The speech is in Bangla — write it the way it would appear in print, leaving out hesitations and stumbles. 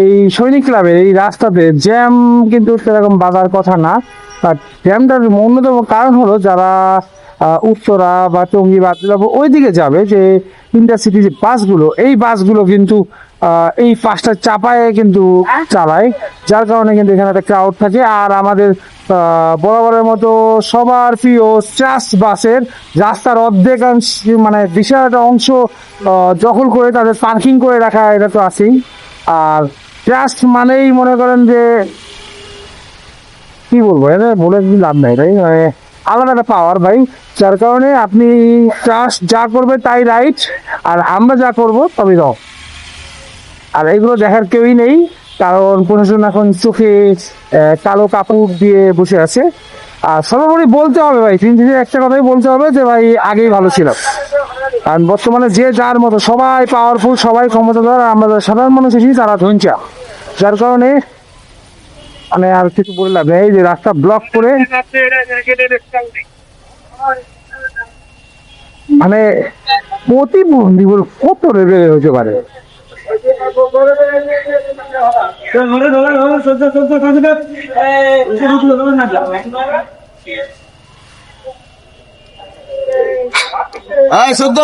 এই সৈনিক ক্লাবের এই রাস্তাতে জ্যাম কিন্তু সেরকম বাঁধার কথা না। আর জ্যামটার অন্যতম কারণ হলো যারা উত্তরা বা টঙ্গী বা আদিলাবাদ ওইদিকে যাবে, যে ইন্টারসিটি যে বাসগুলো, এই বাসগুলো কিন্তু এই পাঁচটা চাপায় কিন্তু চালায়, যার কারণে কিন্তু এখানে একটা ক্রাউড থাকে। আর আমাদের বরাবরের মতো সবার প্রিয় ট্রাস্ট বাসের রাস্তার অর্ধেকাংশ মানে বিশাল একটা অংশ দখল করে তাদের পার্কিং করে রাখা, এটা তো আছেই। আর ট্রাস্ট মানেই মনে করেন যে কি বলবো, এটা বলে লাভ নাই তাই, মানে আলাদা একটা পাওয়ার ভাই। যার কারণে আপনি ট্রাস্ট যা করবে তাই রাইট, আর আমরা যা করব তবে রং। আর এগুলো দেখার কেউই নেই, কারণ প্রশাসন এখন চোখে কালো কাপড় দিয়ে বসে আছে। আর সর্বোপরি বলতে হবে ভাই, তিন দিনের একটা কথাই বলতে হবে যে ভাই আগেই ভালো ছিল। কারণ বর্তমানে যে যার মতো সবাই পাওয়ারফুল, সবাই ক্ষমতাধর, আর আমরা যারা সাধারণ মানুষ এসেছি তারা ধৈর্য। যার কারণে মানে আর কিছু বলে লাভ নেই, এই যে রাস্তা ব্লক করে মানে প্রতিবন্ধী কত লেভেলের হতে পারে। সদ্য